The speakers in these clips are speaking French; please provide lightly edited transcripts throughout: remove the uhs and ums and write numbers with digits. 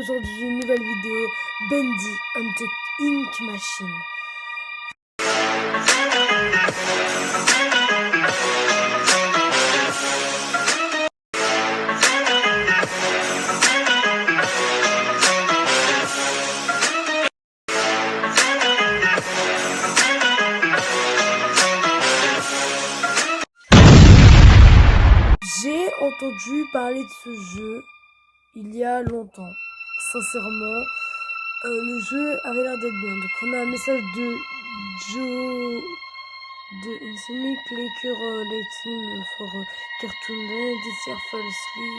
aujourd'hui une nouvelle vidéo Bendy and the Ink Machine. J'ai entendu parler de ce jeu il y a longtemps. Sincèrement, le jeu avait l'air d'être bien. Donc on a un message de Joe de Insomniac Click Rating for Cartoon This Year Falsely.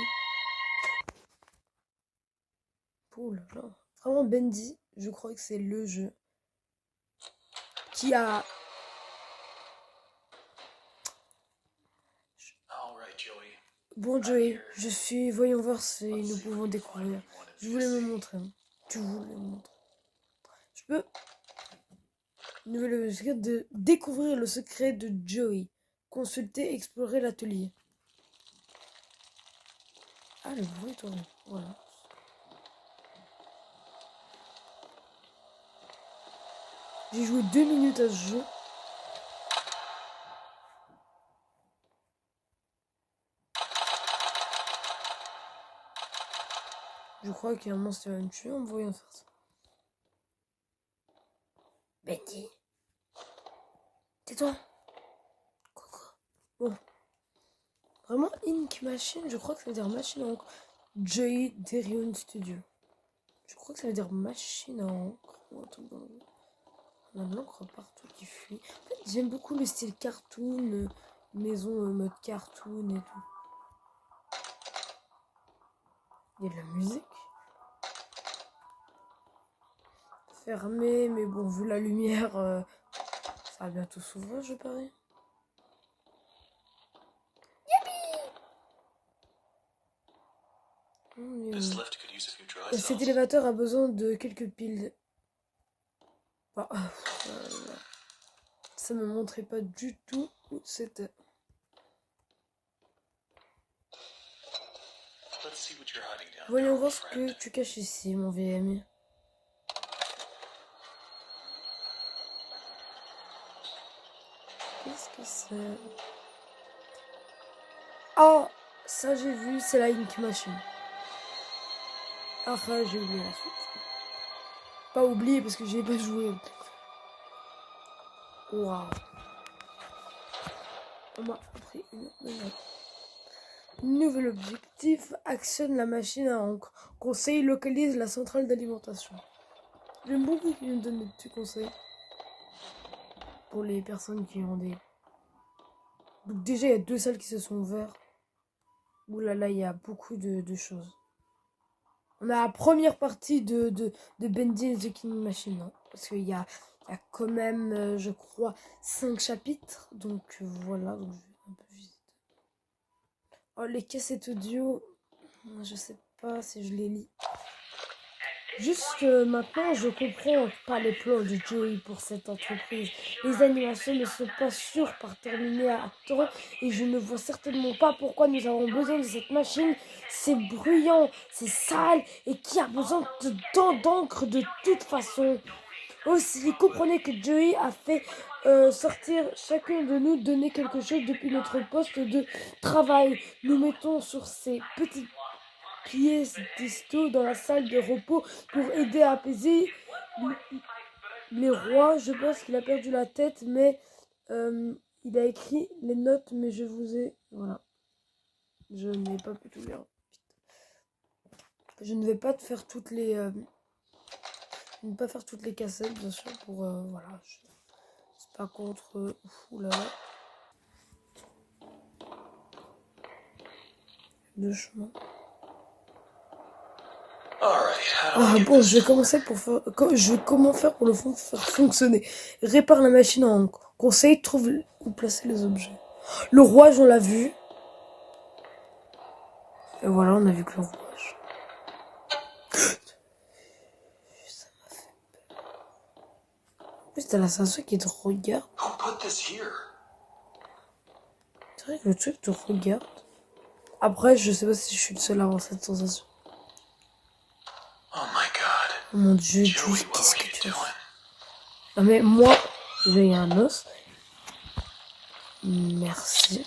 Oh là là. Vraiment Bendy, je crois que c'est le jeu qui a... Bon Joey, je suis... Voyons voir si nous pouvons découvrir. Je voulais me montrer. Tu voulais me montrer. Je peux... Nouvelle secret de découvrir le secret de Joey. Consulter, explorer l'atelier. Ah, le bruit est horrible. Voilà. J'ai joué 2 minutes à ce jeu. Je crois qu'il y a un monstre qui va me tuer en me voyant faire ça. Betty. Tais-toi. Coucou. Bon. Vraiment, Ink Machine, je crois que ça veut dire machine à encre. Joey Derion Studio. Je crois que ça veut dire machine à encre. On a de l'encre partout qui fuit. En fait, j'aime beaucoup le style cartoon, maison mode cartoon et tout. Il y a de la musique. Fermé, mais bon, vu la lumière, ça va bientôt s'ouvrir, je parie. Cet élévateur a besoin de quelques piles. Ah, ça me montrait pas du tout où c'était. Voyons voir ce que tu caches ici, mon vieil ami. Qu'est-ce que c'est? Oh, ça j'ai vu, c'est la Ink Machine. Ah, j'ai oublié la suite. Pas oublié parce que j'ai pas joué. Waouh. On m'a appris une nouvel objectif. Actionne la machine à encre. Conseil, localise la centrale d'alimentation. J'aime beaucoup qu'ils nous donnent des petits conseils. Pour les personnes qui ont des... Donc déjà, il y a 2 salles qui se sont ouvertes. Ouh là là, il y a beaucoup de choses. On a la première partie de Bendy and the King Machine. Hein, parce qu'il y a quand même, je crois, 5 chapitres. Donc voilà, donc je vais un peu visiter. Oh, les cassettes audio, je sais pas si je les lis. Juste maintenant, je comprends pas les plans de Joey pour cette entreprise. Les animations ne sont pas sûres par terminer à temps et je ne vois certainement pas pourquoi nous avons besoin de cette machine. C'est bruyant, c'est sale et qui a besoin de tant d'encre de toute façon. Aussi, comprenez que Joey a fait sortir chacun de nous donner quelque chose depuis notre poste de travail. Nous mettons sur ces petites pièces disto dans la salle de repos pour aider à apaiser les rois. Je pense qu'il a perdu la tête, mais il a écrit les notes, mais je vous ai... Voilà. Je n'ai pas pu tout lire. Je ne vais pas te faire toutes les... je ne vais pas faire toutes les cassettes, bien sûr, pour... voilà. C'est pas contre... oulala. Deux chemins. Ah bon, je vais commencer pour faire... Je vais comment faire pour le faire fonctionner. Répare la machine à encre. Conseil, trouve où placer les objets. Le rouage, on l'a vu. Et voilà, on a vu que le rouage. Ça m'a fait peur. En plus, t'as la sensation qui te regarde. C'est vrai que le truc te regarde. Après, je sais pas si je suis le seul à avoir cette sensation. Oh Oh mon dieu, qu'est-ce que tu as fait? Non mais moi, j'ai un os. Merci.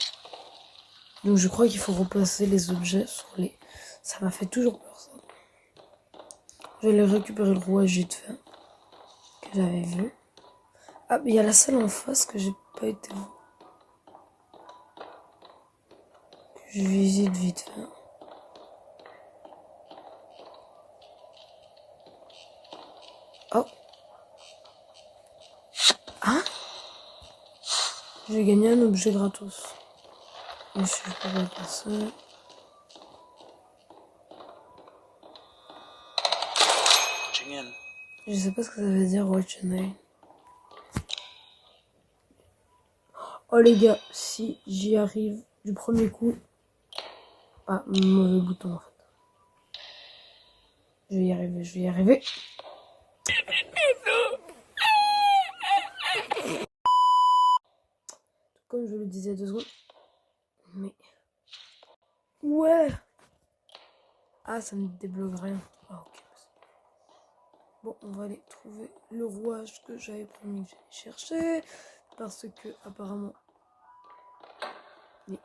Donc je crois qu'il faut repasser les objets sur les... Ça m'a fait toujours peur ça. Je vais aller récupérer le rouage vite fait. Que j'avais vu. Ah mais il y a la salle en face que j'ai pas été voir. Je visite vite fait. Oh. Hein? J'ai gagné un objet gratos. Et je peux pas passer. Je sais pas ce que ça veut dire watching in. Oh les gars, si j'y arrive du premier coup. Ah, mauvais bouton en fait. Je vais y arriver, je vais y arriver. Comme je le disais 2 secondes. Mais... Ouais. Ah, ça ne débloque rien. Ah, ok. Bon, on va aller trouver le rouage que j'avais promis que j'allais chercher. Parce que, apparemment... Mais...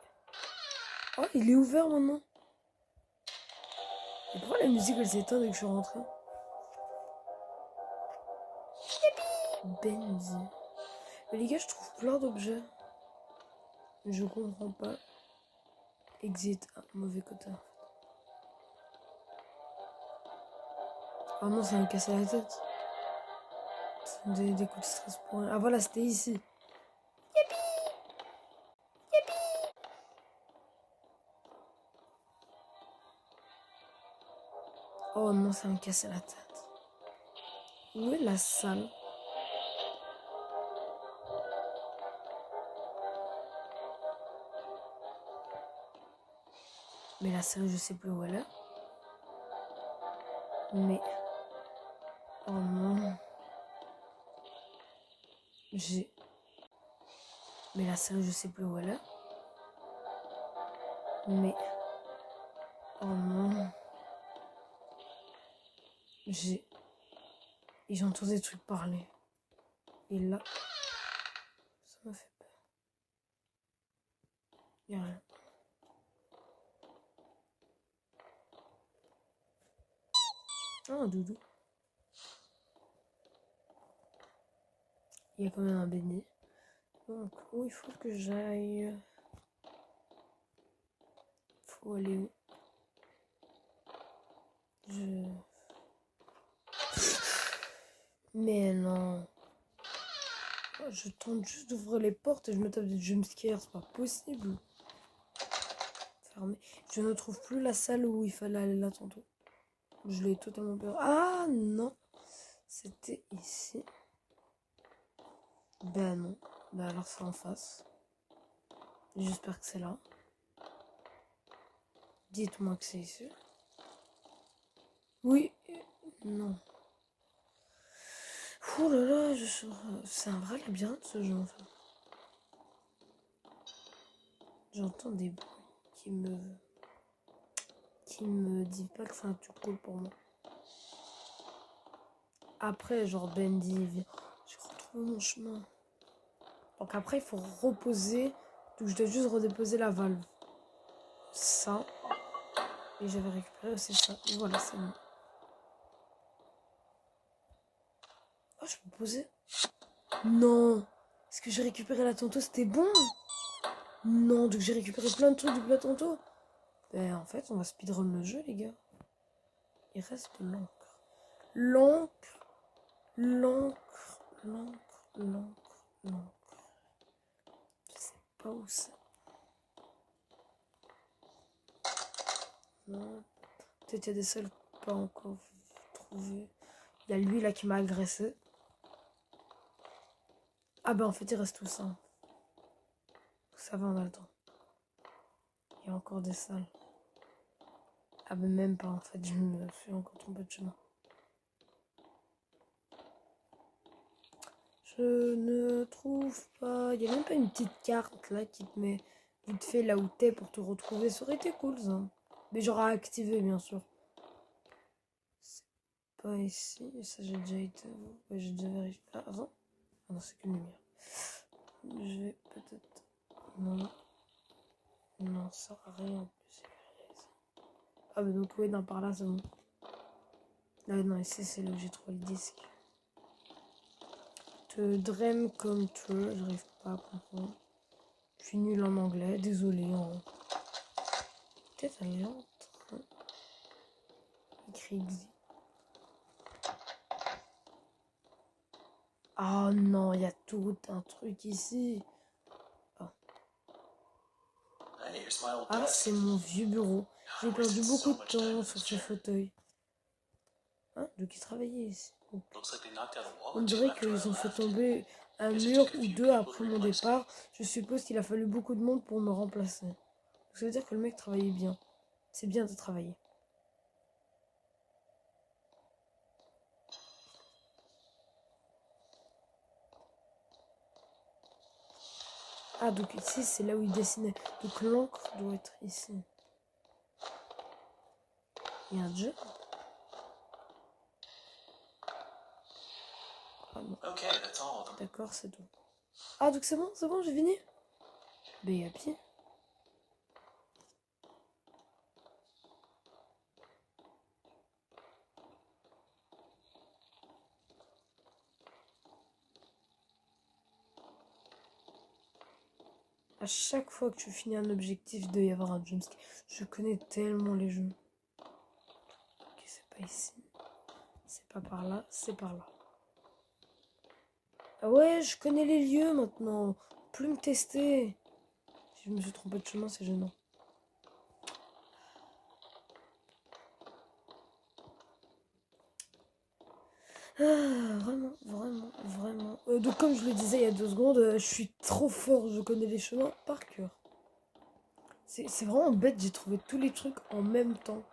Oh, il est ouvert maintenant. Et pourquoi la musique, elle s'éteint dès que je suis rentré? Bendy. Mais les gars, je trouve plein d'objets. Je comprends pas. Exit. Ah, mauvais côté. Ah non, ça me casse la tête. Des coups de stress pour rien. Ah voilà, c'était ici. Oh non, ça me casse la tête. Où est la salle? Mais la salle, je sais plus où elle est. Mais... Oh non. J'ai... Mais la salle, je sais plus où elle est. Mais... Oh non. J'ai... Et j'entends des trucs parler. Et là... Ça m'a fait peur. Y'a rien. Ah, un doudou. Il y a quand même un béni. Donc, où il faut que j'aille? Faut aller où? Mais non. Oh, je tente juste d'ouvrir les portes et je me tape des jumpscares. C'est pas possible. Fermé. Je ne trouve plus la salle où il fallait aller là tantôt. Je l'ai totalement perdu. Ah non. C'était ici. Ben non. Ben alors c'est en face. J'espère que c'est là. Dites-moi que c'est ici. Oui. Non. Ouh là là, c'est un vrai labyrinthe ce jeu en fait. J'entends des bruits qui me disent pas que c'est un truc cool pour moi. Après, genre Bendy vient. J'ai retrouvé mon chemin. Donc après, il faut reposer. Donc je dois juste redéposer la valve. Ça. Et j'avais récupéré aussi ça. Et voilà, c'est bon. Oh, je peux poser? Non. Est-ce que j'ai récupéré la tantôt? C'était bon? Non, donc j'ai récupéré plein de trucs du plat tantôt. Ben en fait, on va speedrun le jeu, les gars. Il reste de l'encre. L'encre. L'encre. L'encre. L'encre. L'encre. Je sais pas où c'est. Non. Peut-être qu'il y a des salles pas encore trouvées. Il y a lui là qui m'a agressé. Ah ben en fait il reste tout ça. Ça va, on a le temps. Il y a encore des salles. Ah ben même pas en fait, je me suis encore trompé de chemin. Je ne trouve pas... Il n'y a même pas une petite carte là qui te met vite fait là où t'es pour te retrouver. Ça aurait été cool ça. Mais j'aurais activé bien sûr. C'est pas ici. Ça, j'ai déjà été. Ouais, j'ai déjà vérifié. Ah, avant. Ah non, c'est qu'une lumière. Je vais peut-être. Non. Non, ça sert à rien en plus. Ah, bah donc, oui, non, par là, c'est bon. Ah, non, ici, c'est là où j'ai trouvé le disque. Te Dream Come True, j'arrive pas à comprendre. Je suis nulle en anglais, désolé. Peut-être elle est entre. Écrit Xi. Oh non, il y a tout un truc ici. Oh. Ah, c'est mon vieux bureau. J'ai perdu beaucoup de temps sur ce fauteuil. Hein, de qui travaillait ici? On dirait qu'ils ont fait tomber un mur ou deux après mon départ. Je suppose qu'il a fallu beaucoup de monde pour me remplacer. Ça veut dire que le mec travaillait bien. C'est bien de travailler. Ah, donc ici, c'est là où il dessinait. Donc l'encre doit être ici. Il y a un jeu. Ah non. D'accord, c'est tout. Ah, donc c'est bon, j'ai fini. Ben, à pied. À chaque fois que tu finis un objectif, il doit y avoir un jumpscare. Je connais tellement les jeux. Ok, c'est pas ici. C'est pas par là, c'est par là. Ah ouais, je connais les lieux maintenant. Plus me tester. Si je me suis trompé de chemin, c'est gênant. Ah, vraiment. Donc comme je le disais il y a 2 secondes, je suis trop fort, je connais les chemins par cœur. C'est vraiment bête, j'ai trouvé tous les trucs en même temps.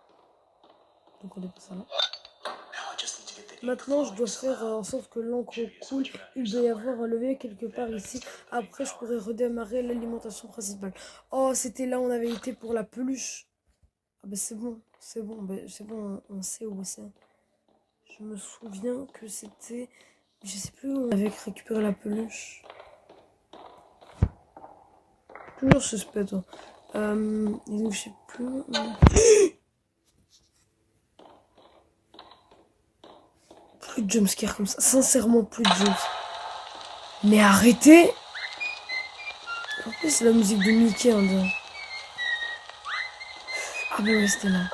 Donc on est passé là. Maintenant je dois faire en sorte que l'encre coule. Il doit y avoir un levier quelque part ici. Après je pourrais redémarrer l'alimentation principale. Oh, c'était là où on avait été pour la peluche. Ah bah c'est bon, on sait où c'est. Je me souviens que c'était... Je sais plus où on avait récupéré la peluche. Toujours suspect, toi. Et donc, je sais plus... Plus de jumpscare comme ça. Sincèrement, plus de jumpscare. Mais arrêtez! En plus, c'est la musique de Mickey, on dirait. Ah bah ouais, c'était là.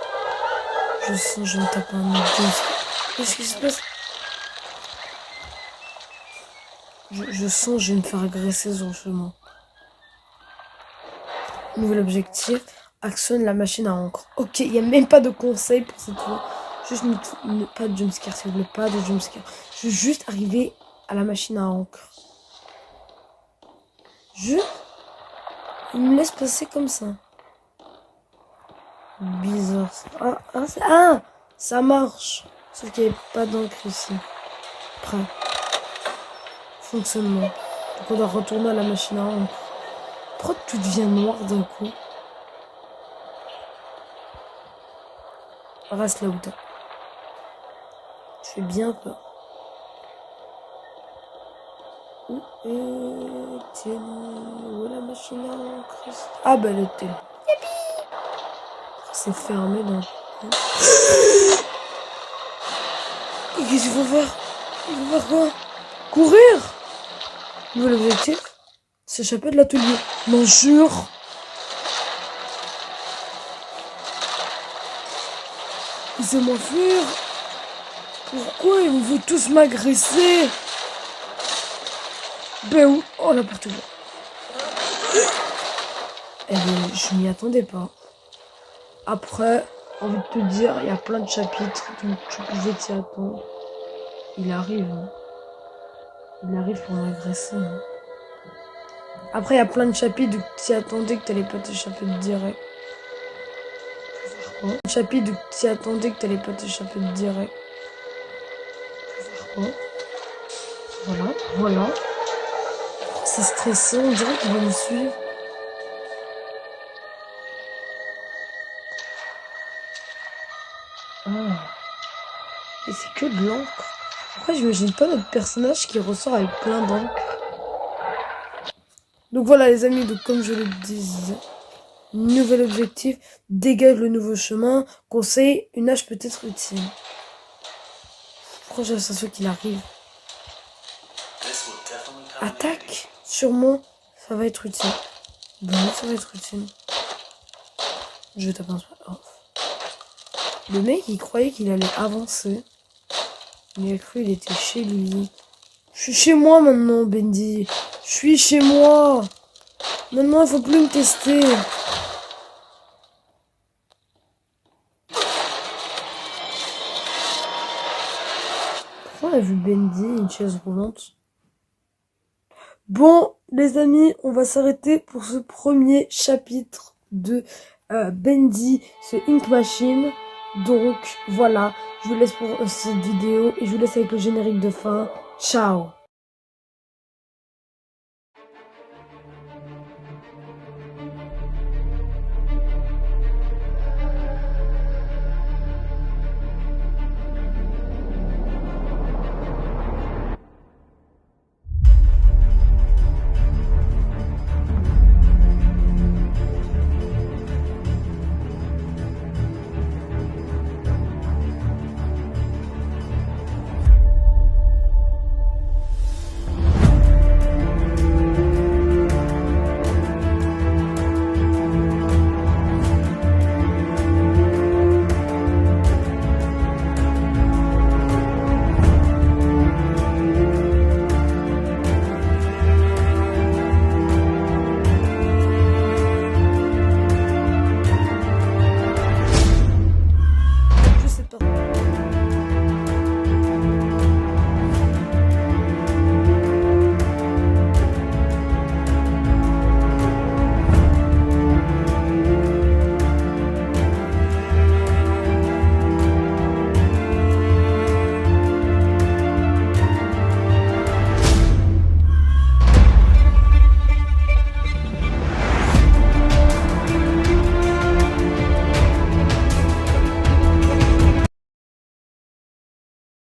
Je sens, je me tape un autre jumpscare. Qu'est-ce qui se passe? Je sens, je vais me faire agresser sur le chemin. Nouvel objectif, actionne la machine à encre. Ok, il n'y a même pas de conseil pour cette fois. Juste pas de jumpscare, s'il vous plaît, pas de jumpscare. Je veux juste arriver à la machine à encre. Il me laisse passer comme ça. Bizarre. Ça marche. Sauf qu'il n'y avait pas d'encre ici. Prêt. Fonctionnement. Donc on doit retourner à la machine à encre. Pourquoi tout devient noir d'un coup? Reste là où t'es. Je fais bien peur. Où est la machine à encre? Ah bah elle était là. C'est fermé donc. Qu'est-ce qu'il faut faire? Il faut faire quoi? Courir? Nouvel objectif? S'échapper de l'atelier. Non, jure. Laissez-moi fuir. Pourquoi ils vont tous m'agresser? Ben où? Oh la porte ouverte. Eh ben, je m'y attendais pas. Après, envie de te dire, il y a plein de chapitres, donc tu pouvais t'y attendre. Il arrive, hein. Il arrive pour m'agresser, hein. Après, il y a plein de chapitres, donc tu t'y attendais que t'allais pas t'échapper de direct. Quoi? Chapitre, donc tu t'y attendais que t'allais pas t'échapper de direct. Quoi? Voilà. C'est stressant, on dirait qu'il va me suivre. Ah. Et c'est que de l'encre. Après, j'imagine pas notre personnage qui ressort avec plein d'encre. Donc voilà les amis, donc comme je le disais, nouvel objectif, dégage le nouveau chemin, conseil, une hache peut être utile. Prochaine sensation qu'il arrive. Attaque, sûrement, ça va être utile. Bon, ça va être utile. Je vais taper un off. Le mec, il croyait qu'il allait avancer. Il a cru qu'il était chez lui. Je suis chez moi maintenant, Bendy. Je suis chez moi. Maintenant, il faut plus me tester. Pourquoi on a vu Bendy, une chaise roulante? Bon, les amis, on va s'arrêter pour ce premier chapitre de Bendy, ce Ink Machine. Donc, voilà, je vous laisse pour cette vidéo et je vous laisse avec le générique de fin. Ciao!